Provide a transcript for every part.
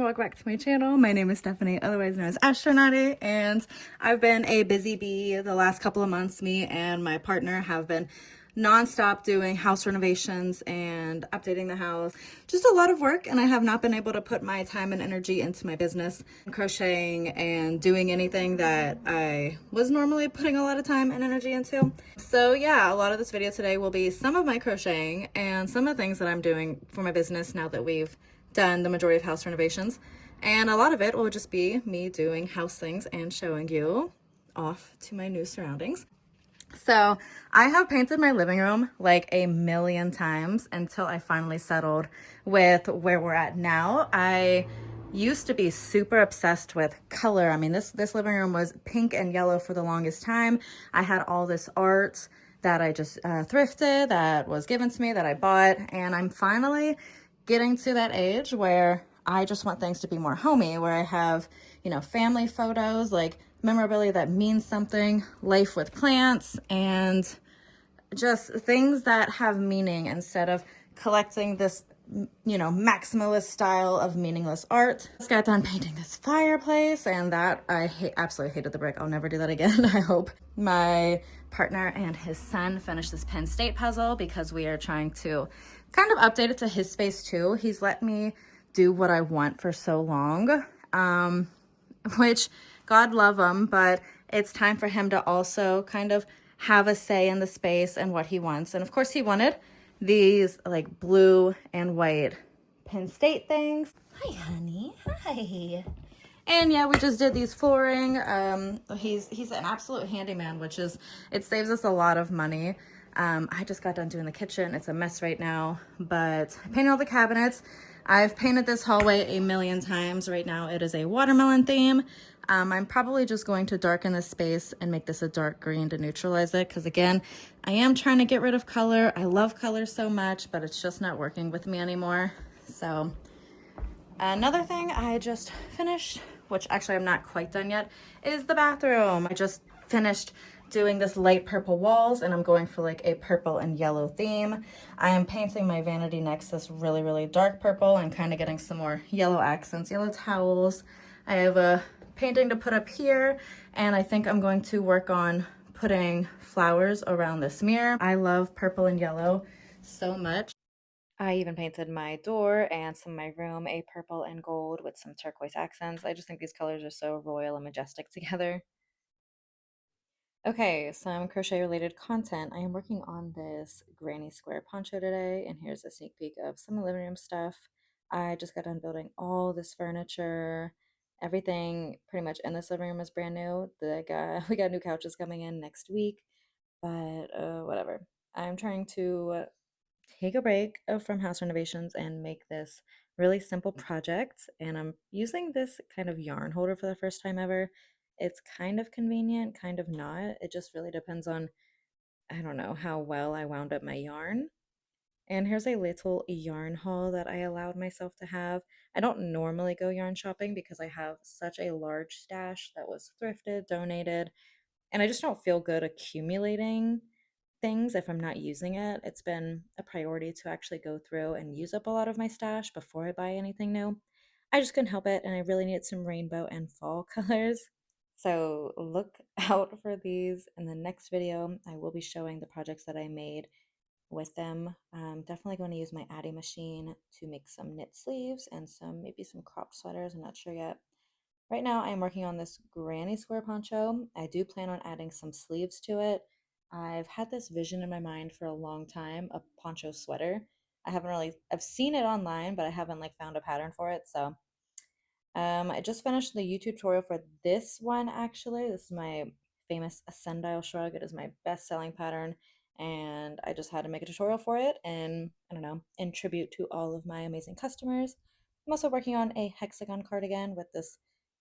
welcome back to my channel. My name is Stephanie, otherwise known as Astroknotty, and I've been a busy bee the last couple of months. Me and my partner have been non-stop doing house renovations and updating the house. Just a lot of work, and I have not been able to put my time and energy into my business, crocheting and doing anything that I was normally putting a lot of time and energy into. So yeah, a lot of this video today will be some of my crocheting and some of the things that I'm doing for my business now that we've done the majority of house renovations, and a lot of it will just be me doing house things and showing you off to my new surroundings. So I have painted my living room like a million times until I finally settled with where we're at now. I used to be super obsessed with color. I mean, this living room was pink and yellow for the longest time. I had all this art that I just thrifted, that was given to me, that I bought, and I'm finally getting to that age where I just want things to be more homey, where I have, you know, family photos, like memorabilia that means something, life with plants, and just things that have meaning instead of collecting this, you know, maximalist style of meaningless art. Just got done painting this fireplace, and that absolutely hated the brick. I'll never do that again. I hope my partner and his son finish this Penn State puzzle because we are trying to kind of update it to his space too. He's let me do what I want for so long, which God love him, but it's time for him to also kind of have a say in the space and what he wants. And of course he wanted these like blue and white Penn State things. Hi, honey. Hi. And yeah, we just did these flooring. He's an absolute handyman, which is, it saves us a lot of money. I just got done doing the kitchen. It's a mess right now, but I painted all the cabinets. I've painted this hallway a million times. Right now it is a watermelon theme. I'm probably just going to darken this space and make this a dark green to neutralize it, because again, I am trying to get rid of color. I love color so much, but it's just not working with me anymore. So another thing I just finished, which actually I'm not quite done yet, is the bathroom. I just finished doing this light purple walls, and I'm going for like a purple and yellow theme. I am painting my vanity next this really, really dark purple and kind of getting some more yellow accents, yellow towels. I have a painting to put up here, and I think I'm going to work on putting flowers around this mirror. I love purple and yellow so much. I even painted my door and some of my room a purple and gold with some turquoise accents. I just think these colors are so royal and majestic together. Okay, some crochet related content. I am working on this granny square poncho today, and here's a sneak peek of some living room stuff. I just got done building all this furniture. Everything pretty much in this living room is brand new. We got new couches coming in next week, but whatever. I'm trying to take a break from house renovations and make this really simple project. And I'm using this kind of yarn holder for the first time ever. It's kind of convenient, kind of not. It just really depends on, I don't know, how well I wound up my yarn. And here's a little yarn haul that I allowed myself to have. I don't normally go yarn shopping because I have such a large stash that was thrifted, donated, and I just don't feel good accumulating things if I'm not using it. It's been a priority to actually go through and use up a lot of my stash before I buy anything new. I just couldn't help it, and I really needed some rainbow and fall colors. So look out for these in the next video. I will be showing the projects that I made with them. I'm definitely going to use my Addy machine to make some knit sleeves and maybe some crop sweaters. I'm not sure yet. Right now I am working on this granny square poncho. I do plan on adding some sleeves to it. I've had this vision in my mind for a long time, a poncho sweater. I've seen it online, but I haven't like found a pattern for it. So I just finished the YouTube tutorial for this one actually. This is my famous sundial shrug. It is my best-selling pattern, and I just had to make a tutorial for it, and I don't know, in tribute to all of my amazing customers. I'm also working on a hexagon cardigan with this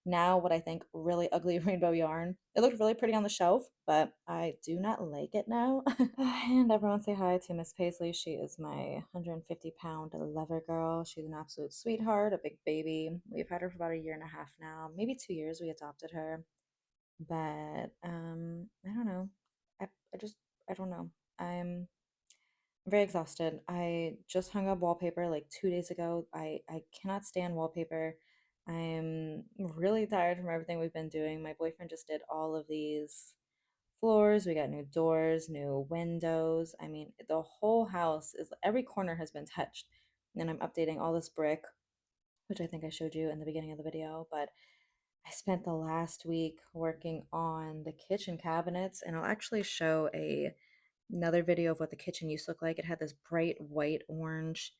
now what I think really ugly rainbow yarn. It looked really pretty on the shelf, but I do not like it now. And everyone say hi to Miss Paisley. She is my 150-pound lover girl. She's an absolute sweetheart, a big baby. We've had her for about a year and a half now, maybe 2 years. We adopted her, but I don't know. I just I don't know. I'm very exhausted. I just hung up wallpaper like 2 days ago. I cannot stand wallpaper. I'm really tired from everything we've been doing. My boyfriend just did all of these floors. We got new doors, new windows. I mean, the whole house is every corner has been touched. And I'm updating all this brick, which I think I showed you in the beginning of the video, but I spent the last week working on the kitchen cabinets, and I'll actually show another video of what the kitchen used to look like. It had this bright white orange.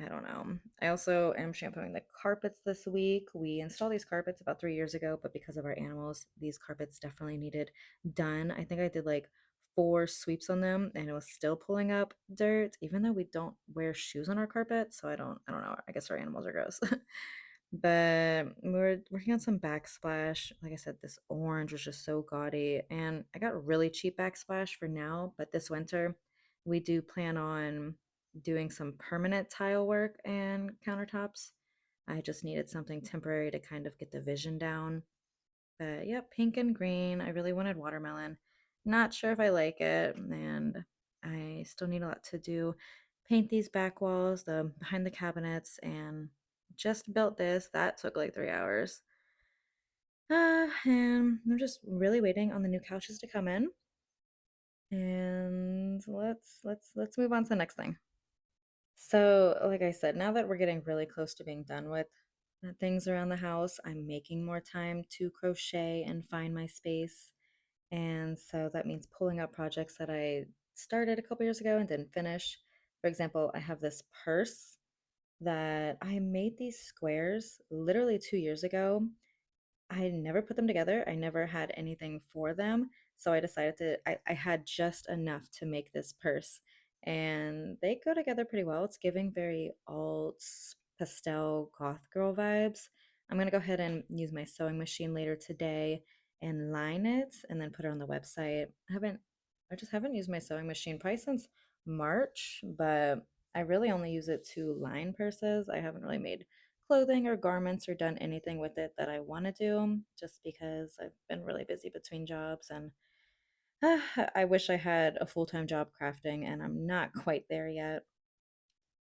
I don't know. I also am shampooing the carpets this week. We installed these carpets about 3 years ago, but because of our animals, these carpets definitely needed done. I think I did like 4 sweeps on them and it was still pulling up dirt, even though we don't wear shoes on our carpet. So I don't know. I guess our animals are gross. But we were working on some backsplash. Like I said, this orange was just so gaudy. And I got really cheap backsplash for now, but this winter we do plan on doing some permanent tile work and countertops. I just needed something temporary to kind of get the vision down. But yeah, pink and green. I really wanted watermelon. Not sure if I like it, and I still need a lot to do. Paint these back walls, the behind the cabinets, and just built this. That took like 3 hours. And I'm just really waiting on the new couches to come in. And let's move on to the next thing. So, like I said, now that we're getting really close to being done with things around the house, I'm making more time to crochet and find my space. And so that means pulling up projects that I started a couple years ago and didn't finish. For example, I have this purse that I made these squares literally 2 years ago. I never put them together. I never had anything for them. So I decided I had just enough to make this purse. And they go together pretty well. It's giving very alt pastel goth girl vibes. I'm going to go ahead and use my sewing machine later today and line it and then put it on the website. I just haven't used my sewing machine probably since March, but I really only use it to line purses. I haven't really made clothing or garments or done anything with it that I want to do just because I've been really busy between jobs and I wish I had a full-time job crafting and I'm not quite there yet.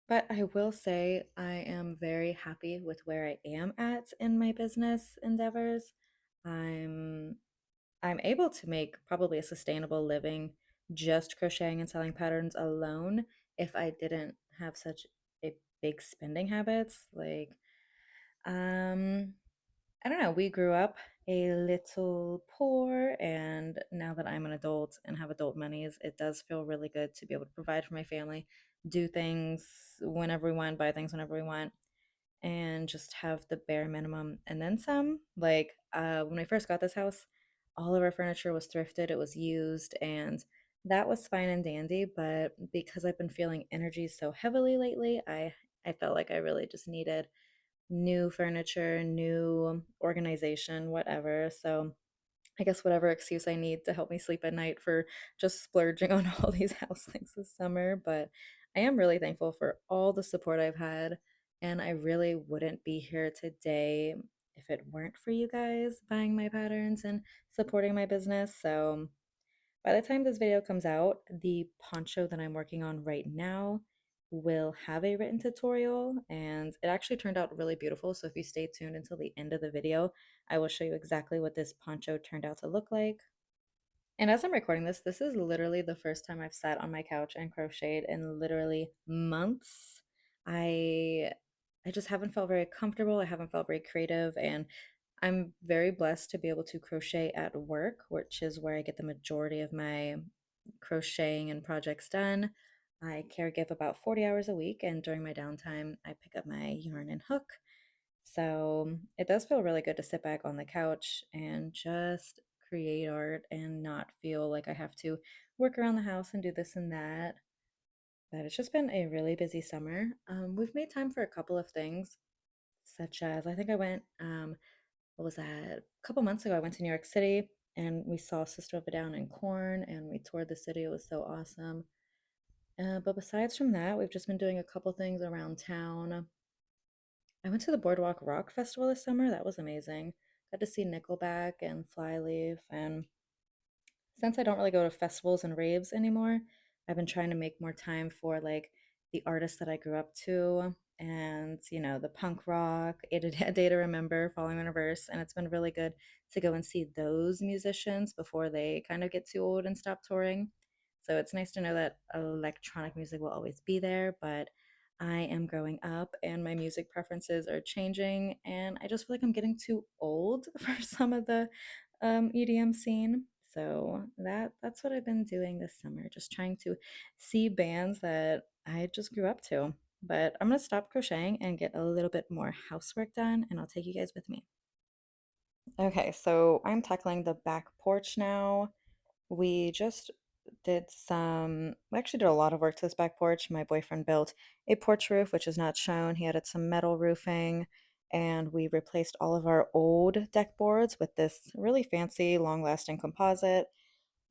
But I will say I am very happy with where I am at in my business endeavors. I'm I'm able to make probably a sustainable living just crocheting and selling patterns alone if I didn't have such a big spending habits. Um, I don't know, we grew up a little poor, and now that I'm an adult and have adult monies, it does feel really good to be able to provide for my family, do things whenever we want, buy things whenever we want, and just have the bare minimum and then some. When we first got this house, all of our furniture was thrifted, it was used, and that was fine and dandy. But because I've been feeling energy so heavily lately, I felt like I really just needed new furniture, new organization, whatever. So I guess whatever excuse I need to help me sleep at night for just splurging on all these house things this summer. But I am really thankful for all the support I've had. And I really wouldn't be here today if it weren't for you guys buying my patterns and supporting my business. So by the time this video comes out, the poncho that I'm working on right now will have a written tutorial, and it actually turned out really beautiful. So if you stay tuned until the end of the video, I will show you exactly what this poncho turned out to look like. And as I'm recording this, this is literally the first time I've sat on my couch and crocheted in literally months. I I just haven't felt very comfortable. I haven't felt very creative, and I'm very blessed to be able to crochet at work, which is where I get the majority of my crocheting and projects done. I caregive about 40 hours a week, and during my downtime, I pick up my yarn and hook. So it does feel really good to sit back on the couch and just create art and not feel like I have to work around the house and do this and that. But it's just been a really busy summer. We've made time for a couple of things, such as I think I went, what was that? A couple months ago, I went to New York City and we saw Sister of a Down and Corn and we toured the city. It was so awesome. But besides from that, we've just been doing a couple things around town. I went to the Boardwalk Rock Festival this summer. That was amazing. Got to see Nickelback and Flyleaf. And since I don't really go to festivals and raves anymore, I've been trying to make more time for like the artists that I grew up to. and the punk rock, A Day to Remember, Falling in Reverse, and it's been really good to go and see those musicians before they kind of get too old and stop touring. So it's nice to know that electronic music will always be there, but I am growing up and my music preferences are changing, and I just feel like I'm getting too old for some of the EDM scene. So that's what I've been doing this summer, just trying to see bands that I just grew up to. But I'm gonna stop crocheting and get a little bit more housework done, and I'll take you guys with me. Okay, so I'm tackling the back porch now. We just we actually did a lot of work to this back porch. My boyfriend built a porch roof, which is not shown. He added some metal roofing, and we replaced all of our old deck boards with this really fancy, long-lasting composite.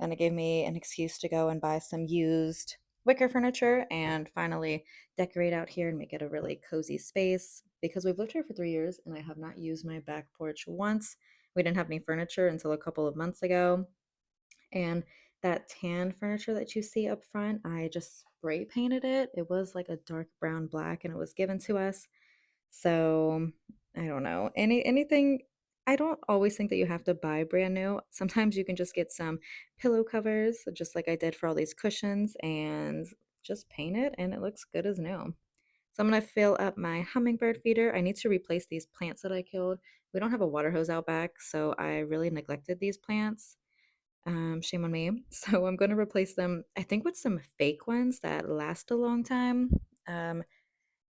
And it gave me an excuse to go and buy some used wicker furniture and finally decorate out here and make it a really cozy space because we've lived here for 3 years and I have not used my back porch once. We didn't have any furniture until a couple of months ago. And that tan furniture that you see up front, I just spray painted it. It was like a dark brown black and it was given to us. So, I don't know. Anything I don't always think that you have to buy brand new. Sometimes you can just get some pillow covers, just like I did for all these cushions, and just paint it and it looks good as new. So I'm gonna fill up my hummingbird feeder. I need to replace these plants that I killed. We don't have a water hose out back, so I really neglected these plants. Shame on me. So I'm gonna replace them, I think, with some fake ones that last a long time. Um,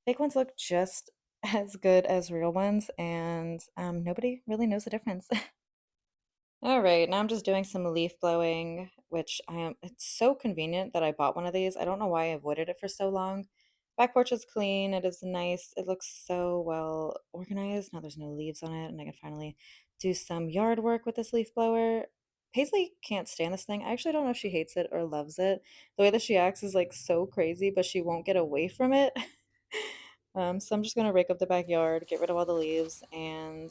Fake ones look just as good as real ones, and nobody really knows the difference. All right, now I'm just doing some leaf blowing, which it's so convenient that I bought one of these. I don't know why I avoided it for so long. Back porch is clean, it is nice, it looks so well organized. Now there's no leaves on it, and I can finally do some yard work with this leaf blower. Paisley can't stand this thing. I actually don't know if she hates it or loves it. The way that she acts is like so crazy, but she won't get away from it. So I'm just gonna rake up the backyard, get rid of all the leaves, and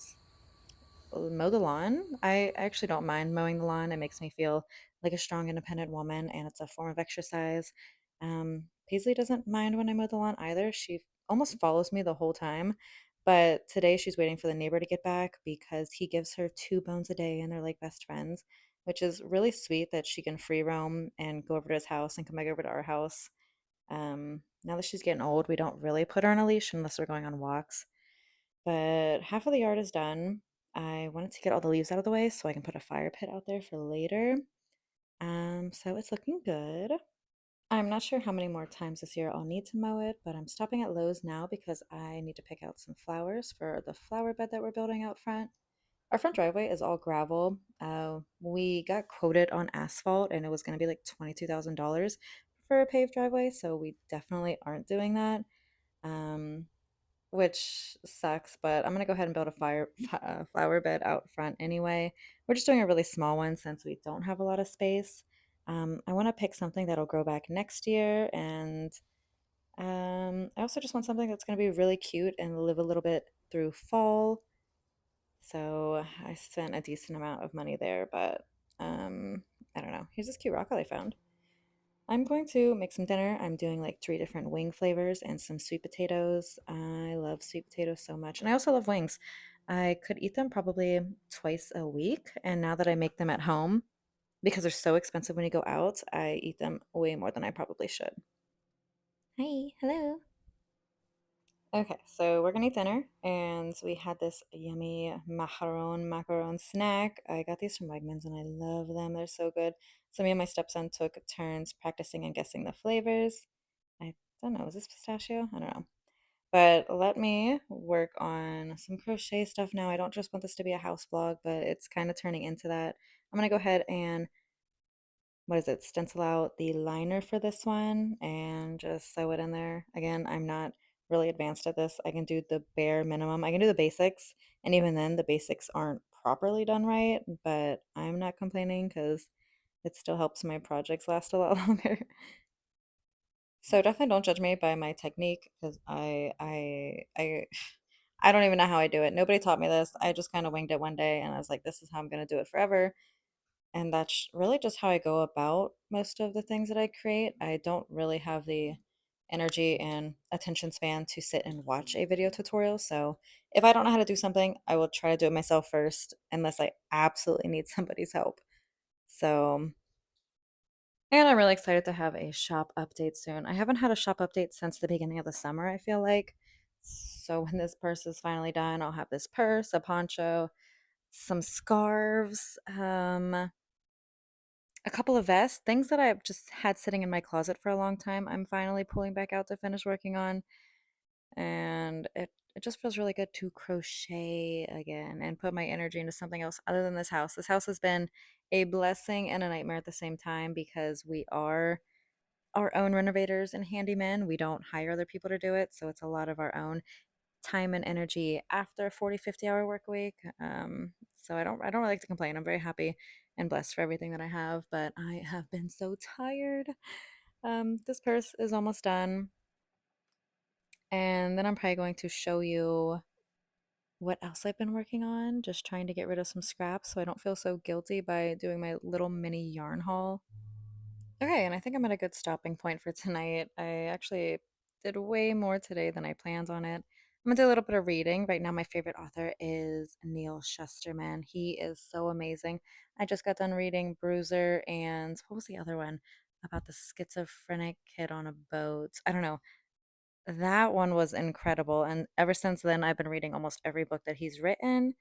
mow the lawn. I actually don't mind mowing the lawn. It makes me feel like a strong, independent woman, and it's a form of exercise. Paisley doesn't mind when I mow the lawn either. She almost follows me the whole time. But today she's waiting for the neighbor to get back because he gives her 2 bones a day and they're like best friends, which is really sweet that she can free roam and go over to his house and come back over to our house. Now that she's getting old, we don't really put her on a leash unless we're going on walks. But half of the yard is done. I wanted to get all the leaves out of the way so I can put a fire pit out there for later. So it's looking good. I'm not sure how many more times this year I'll need to mow it, but I'm stopping at Lowe's now because I need to pick out some flowers for the flower bed that we're building out front. Our front driveway is all gravel. We got quoted on asphalt and it was going to be like $22,000 for a paved driveway, so we definitely aren't doing that. Um, which sucks, but I'm gonna go ahead and build a flower bed out front anyway. We're just doing a really small one since we don't have a lot of space. I want to pick something that'll grow back next year, and I also just want something that's gonna be really cute and live a little bit through fall. So I spent a decent amount of money there, but um, I don't know. Here's this cute rock that I found. I'm going to make some dinner. I'm doing like 3 different wing flavors and some sweet potatoes. I love sweet potatoes so much. And I also love wings. I could eat them probably twice a week. And now that I make them at home, because they're so expensive when you go out, I eat them way more than I probably should. Hi, hello. Okay, so we're gonna eat dinner, and we had this yummy macaron snack. I got these from Wegmans, and I love them. They're so good. So me and my stepson took turns practicing and guessing the flavors. I don't know, is this pistachio? I don't know. But let me work on some crochet stuff now. I don't just want this to be a house vlog, but it's kind of turning into that. I'm gonna go ahead and what is it, stencil out the liner for this one and just sew it in there. Again, I'm not really advanced at this. I can do the bare minimum. I can do the basics, and even then the basics aren't properly done right, but I'm not complaining because it still helps my projects last a lot longer. So definitely don't judge me by my technique because I don't even know how I do it. Nobody taught me this. I just kind of winged it one day and I was like, this is how I'm gonna do it forever. And that's really just how I go about most of the things that I create. I don't really have the energy and attention span to sit and watch a video tutorial. So if I don't know how to do something, I will try to do it myself first, unless I absolutely need somebody's help. So, and I'm really excited to have a shop update soon. I haven't had a shop update since the beginning of the summer, I feel like. So when this purse is finally done, I'll have this purse, a poncho, some scarves, a couple of vests, things that I've just had sitting in my closet for a long time. I'm finally pulling back out to finish working on, and it just feels really good to crochet again and put my energy into something else other than this house. This house has been a blessing and a nightmare at the same time because we are our own renovators and handymen. We don't hire other people to do it, so it's a lot of our own time and energy after a 40, 50-hour work week. So I don't really like to complain. I'm very happy and blessed for everything that I have, but I have been so tired. This purse is almost done, and then I'm probably going to show you what else I've been working on, just trying to get rid of some scraps so I don't feel so guilty by doing my little mini yarn haul. Okay, and I think I'm at a good stopping point for tonight. I actually did way more today than I planned on it. I'm gonna do a little bit of reading. Right now, my favorite author is Neil Shusterman. He is so amazing. I just got done reading Bruiser, and what was the other one? About the schizophrenic kid on a boat. I don't know. That one was incredible. And ever since then, I've been reading almost every book that he's written.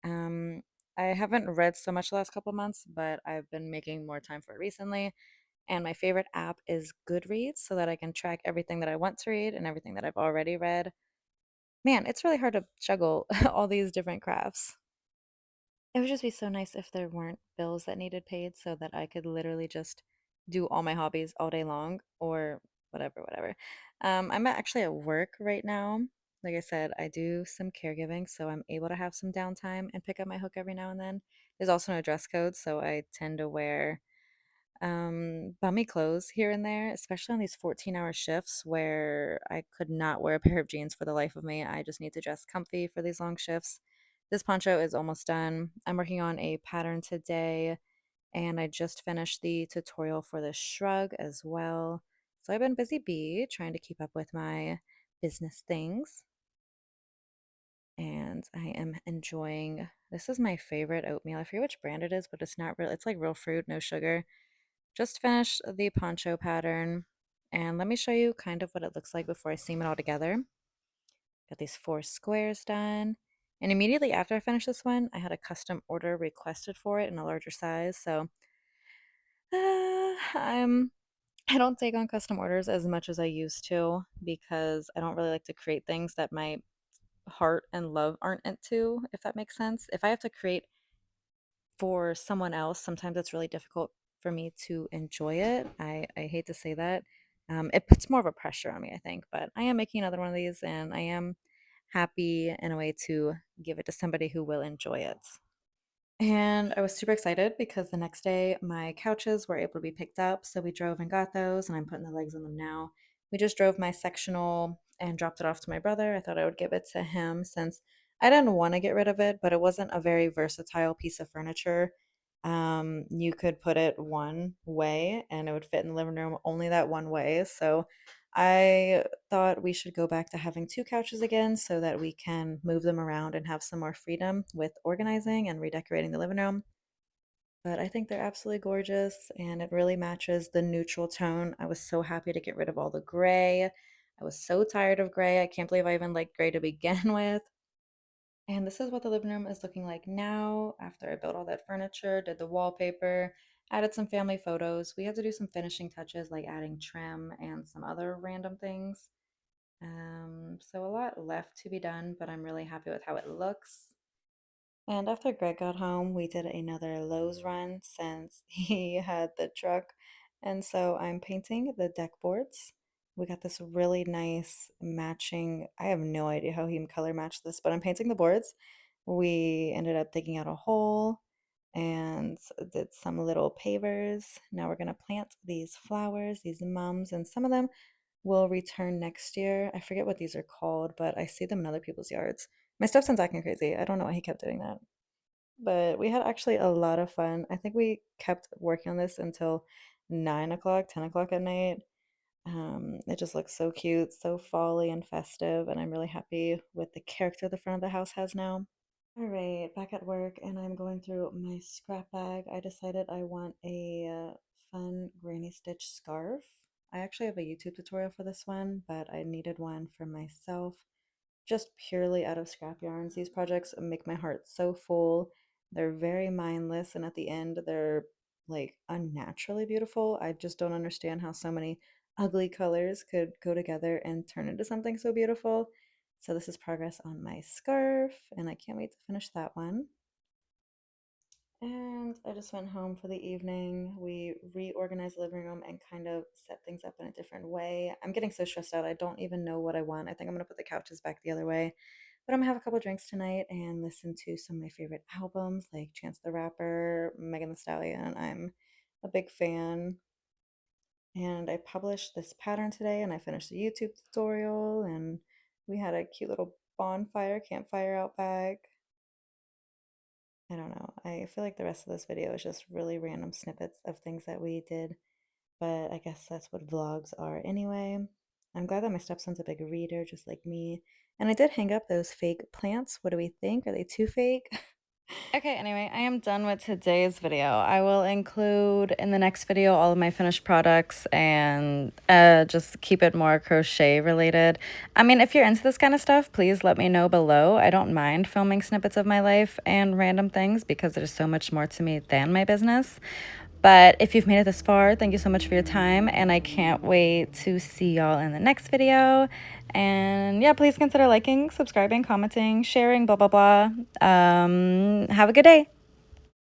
Um, I haven't read so much the last couple of months, but I've been making more time for it recently. And my favorite app is Goodreads so that I can track everything that I want to read and everything that I've already read. Man, it's really hard to juggle all these different crafts. It would just be so nice if there weren't bills that needed paid so that I could literally just do all my hobbies all day long or whatever, whatever. Actually at work right now. Like I said, I do some caregiving, so I'm able to have some downtime and pick up my hook every now and then. There's also no dress code, so I tend to wear bummy clothes here and there, especially on these 14-hour shifts where I could not wear a pair of jeans for the life of me. I just need to dress comfy for these long shifts. This poncho is almost done. I'm working on a pattern today, and I just finished the tutorial for the shrug as well. So I've been busy bee trying to keep up with my business things, and I am enjoying this is my favorite oatmeal. I forget which brand it is, but it's not real. It's like real fruit, no sugar. Just finished the poncho pattern, and let me show you kind of what it looks like before I seam it all together. Got these 4 squares done, and immediately after I finished this one, I had a custom order requested for it in a larger size. So I'm I don't take on custom orders as much as I used to because I don't really like to create things that my heart and love aren't into, if that makes sense. If I have to create for someone else, sometimes it's really difficult for me to enjoy it. I hate to say that. It puts more of a pressure on me, I think, but I am making another one of these and I am happy in a way to give it to somebody who will enjoy it. And I was super excited because the next day my couches were able to be picked up. So we drove and got those, and I'm putting the legs on them now. We just drove my sectional and dropped it off to my brother. I thought I would give it to him since I didn't want to get rid of it, but it wasn't a very versatile piece of furniture. You could put it one way and it would fit in the living room only that one way. So I thought we should go back to having 2 couches again so that we can move them around and have some more freedom with organizing and redecorating the living room. But I think they're absolutely gorgeous and it really matches the neutral tone. I was so happy to get rid of all the gray. I was so tired of gray. I can't believe I even liked gray to begin with. And this is what the living room is looking like now after I built all that furniture, did the wallpaper, added some family photos. We had to do some finishing touches like adding trim and some other random things. So a lot left to be done, but I'm really happy with how it looks. And after Greg got home, we did another Lowe's run since he had the truck. And so I'm painting the deck boards. We got this really nice matching. I have no idea how he color matched this, but I'm painting the boards. We ended up digging out a hole and did some little pavers. Now we're going to plant these flowers, these mums, and some of them will return next year. I forget what these are called, but I see them in other people's yards. My stepson's acting crazy. I don't know why he kept doing that. But we had actually a lot of fun. I think we kept working on this until 9 o'clock, 10 o'clock at night. It just looks so cute, so fall-y and festive, and I'm really happy with the character the front of the house has now. All right, back at work, and I'm going through my scrap bag. I decided I want a fun granny stitch scarf. I actually have a YouTube tutorial for this one, but I needed one for myself just purely out of scrap yarns. These projects make my heart so full. They're very mindless, and at the end, they're like unnaturally beautiful. I just don't understand how so many ugly colors could go together and turn into something so beautiful. So, this is progress on my scarf, and I can't wait to finish that one. And I just went home for the evening. We reorganized the living room and kind of set things up in a different way. I'm getting so stressed out. I don't even know what I want. I think I'm going to put the couches back the other way. But I'm going to have a couple drinks tonight and listen to some of my favorite albums like Chance the Rapper, Megan Thee Stallion. I'm a big fan. And I published this pattern today and I finished the YouTube tutorial and we had a cute little bonfire, campfire out back. I don't know. I feel like the rest of this video is just really random snippets of things that we did, but I guess that's what vlogs are anyway. I'm glad that my stepson's a big reader, just like me. And I did hang up those fake plants. What do we think? Are they too fake? Okay, anyway, I am done with today's video. I will include in the next video all of my finished products and just keep it more crochet related. I mean, if you're into this kind of stuff, please let me know below. I don't mind filming snippets of my life and random things because there's so much more to me than my business. But if you've made it this far, thank you so much for your time, and I can't wait to see y'all in the next video. And yeah, please consider liking, subscribing, commenting, sharing, blah, blah, blah. Have a good day.